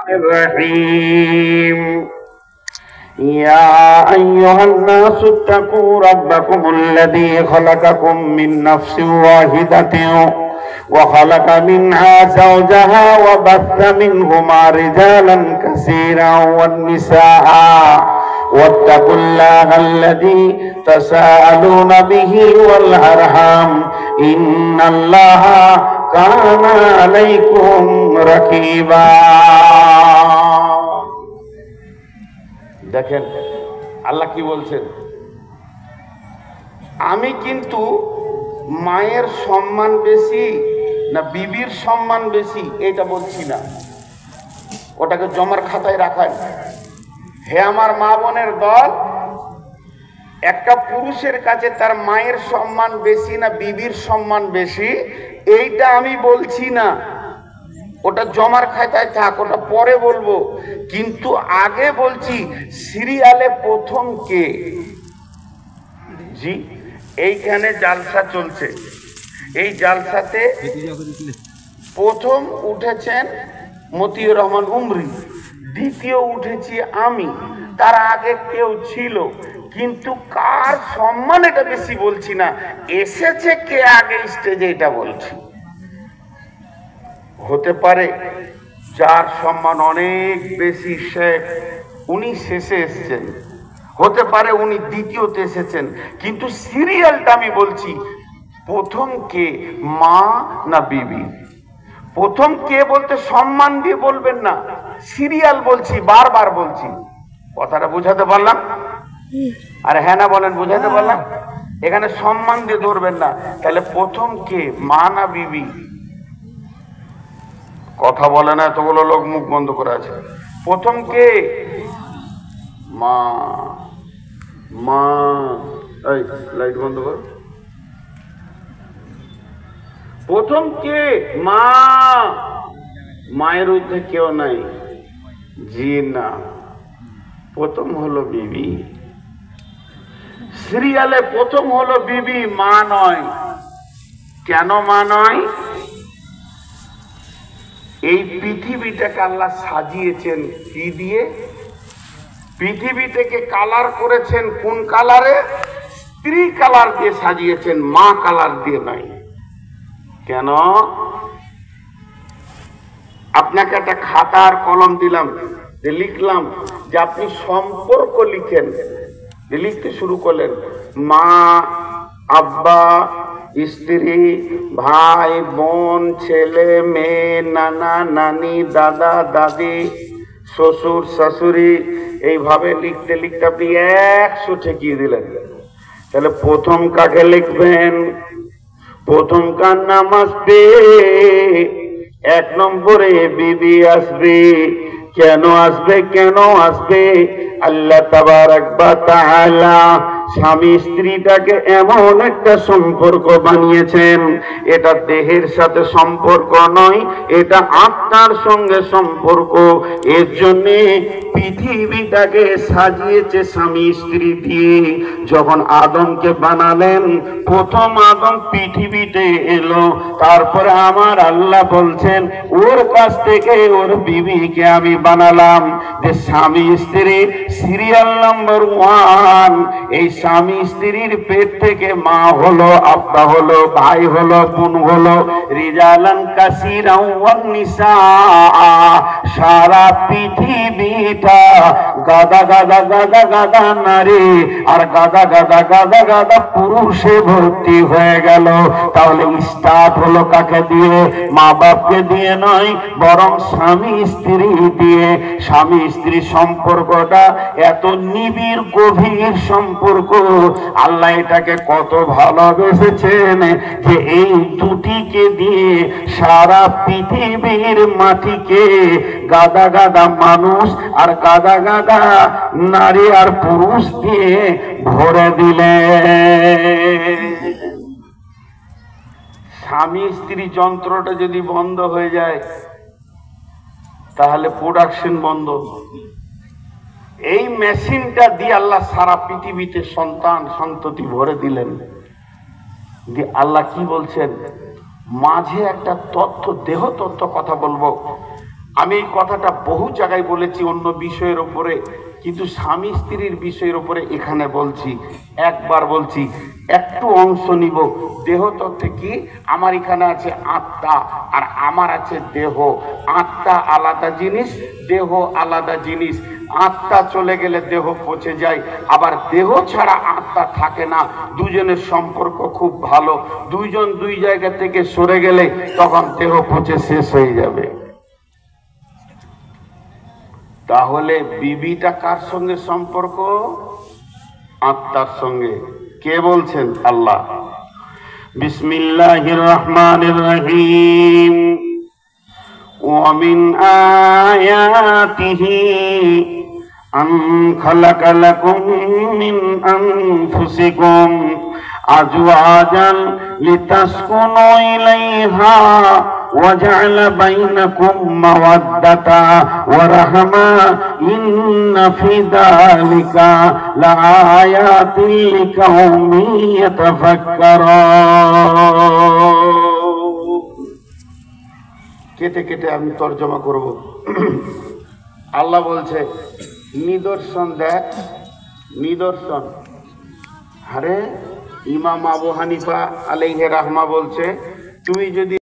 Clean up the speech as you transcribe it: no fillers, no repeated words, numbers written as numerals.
الرحيم يا أيها الناس اتقوا ربكم الذي خلقكم من نفس واحدة وخلق منها زوجها وبث منهما رجالا كثيرا والنساء واتقوا الله الذي تساءلون به والأرحام إن الله كان عليكم رقيبا। দেখেন আল্লাহ কি বলছেন, আমি কিন্তু মায়ের সম্মান বেশি না বিবির সম্মান বেশি এটা বলছি না, ওটাকে জমার খাতায় রাখাই। হে আমার মা বোনের দল, একটা পুরুষের কাছে তার মায়ের সম্মান বেশি না বিবির সম্মান বেশি এইটা আমি বলছি না, ওটা জমার খাতায় থাক, ওটা পরে বলবো। কিন্তু আগে বলছি সিরিয়ালে প্রথম কে? জি, এইখানে জালসা চলছে, এই জালসাতে প্রথম উঠেছেন মতিউর রহমান উমরি, দ্বিতীয় উঠেছি আমি, তার আগে কেউ ছিল, কিন্তু কার সম্মান এটা বেশি বলছি না, এসেছে কে আগে স্টেজে এটা বলছি। হতে পারে যার সম্মান অনেক বেশি শেখ উনি শেষে এসেছেন, হতে পারে উনি দ্বিতীয়তে এসেছেন, কিন্তু সিরিয়ালটা আমি বলছি প্রথম কে, মা না বিবি? প্রথম কে বলতে সম্মান দিয়ে বলবেন না, সিরিয়াল বলছি, বারবার বলছি। কথাটা বুঝাতে পারলাম? আর হ্যাঁ না বলেন, বুঝাতে পারলাম? এখানে সম্মান দিয়ে ধরবেন না। তাহলে প্রথম কে, মা না বিবি? কথা বলে না, এতগুলো লোক মুখ বন্ধ করে আছে। প্রথম কে? মা। মা, এই লাইট বন্ধ কর। প্রথম কে? মা। মায়ের ঊর্ধ্বে কেউ নাই? জি না, প্রথম হলো বিবি। সিরিয়ালে প্রথম হলো বিবি, মা নয়। কেন মা নয়? এই পৃথিবীটাকে আল্লাহ সাজিয়েছেন কি দিয়ে? পৃথিবীটাকে কালার করেছেন কোন কালারে? স্ত্রী কালার দিয়ে সাজিয়েছেন, মা কালার দিয়ে নাই। কেন? আপনাকে একটা খাতা আর কলম দিলাম, লিখলাম যে আপনি সম্পর্ক লিখেন, লিখতে শুরু করলেন, মা, আব্বা, স্ত্রী, ভাই, বোন, ছেলে, মেয়ে, নানা, নানি, দাদা, দাদি, শ্বশুর, শাশুড়ি, এইভাবে লিখতে লিখতে আপনি 100 ঠেকিয়ে দিলেন। তাহলে প্রথম কাকে লিখবেন? প্রথম কার নাম আসবে 1 নম্বরে বিবি আসবে। কেন আসবে? কেন আসবে? আল্লাহ তাবারাক ওয়া তাআলা স্বামী স্ত্রীটাকে এমন একটা সম্পর্ক বানিয়েছেন, এটা দেহের সাথে সম্পর্ক নয়, এটা আত্মার সঙ্গে সম্পর্ক। এর জন্য পৃথিবীটাকে সাজিয়েছে স্বামী স্ত্রী দিয়ে। যখন আদমকে বানালেন, প্রথম আদম পৃথিবীতে এলো, তারপরে আমার আল্লাহ বলছেন ওর কাছ থেকে ওর বিবিকে আমি বানালাম। যে স্বামী স্ত্রী সিরিয়াল নাম্বার 1। এই স্বামী স্ত্রীর পেট থেকে মা হলো, আব্বা হলো, ভাই হলো, বোন হলো, রিজালান কাসীরা ওয়ান নিসা। সারা পৃথিবীটা গাদা গাদা গাদা গাদা নারী আর গাদা গাদা গাদা গাদা পুরুষে ভর্তি হয়ে গেল। তাহলে স্টার্ট হলো কাকে দিয়ে? মা বাপকে দিয়ে নয়, বরং স্বামী স্ত্রী দিয়ে। স্বামী স্ত্রী সম্পর্কটা এত নিবিড় গভীর সম্পর্ক, আল্লাহ এটাকে কত ভালোবেসেছেন যে এই দুটিকে দিয়ে সারা পৃথিবীর মাটিকে গাদা গাদা মানুষ আর গাদা গাদা নারী আর পুরুষ দিয়ে ভরে দিলেন। স্বামী স্ত্রী যন্ত্রটা যদি বন্ধ হয়ে যায় তাহলে প্রোডাকশন বন্ধ। এই মেশিনটা দিয়ে আল্লাহ সারা পৃথিবীতে সন্তান সন্ততি ভরে দিলেন। আল্লাহ কি বলছেন? মাঝে একটা তথ্য, দেহ তথ্য কথা বলবো। আমি এই কথাটা বহু জায়গায় বলেছি অন্য বিষয়ের উপরে, কিন্তু স্বামী স্ত্রীর বিষয়ের উপরে এখানে বলছি। একবার বলছি, একটু অংশ নিব। দেহ তত্ত্বে কি, আমার এখানে আছে আত্মা আর আমার আছে দেহ। আত্মা আলাদা জিনিস, দেহ আলাদা জিনিস। আত্মা চলে গেলে দেহ পচে যায়, আবার দেহ ছাড়া আত্মা থাকে না। দুজনের সম্পর্ক খুব ভালো। দুইজন দুই জায়গা থেকে সরে গেলে তখন দেহ পচে শেষ হয়ে যাবে। তাহলে বিবিটা কার সঙ্গে সম্পর্ক? আত্মার সঙ্গে। কে বলছেন? আল্লাহ। বিসমিল্লাহির রহমানির রহিম। ওয়া মিন আয়াতিহি আন খালাকা লাকুম মিন আনফুসিকুম আজওয়াজান লিতাসকুনু ইলাইহা وجعل بينكم مودة ورحمة إن في ذلك لآيات لقوم يتفكرون। কেটে কেটে আমি তর্জমা করব। আল্লাহ বলছে নিদর্শন দেখ, নিদর্শন। আরে ইমাম আবু হানিফা আলাইহি রাহমা বলছে, তুমি যদি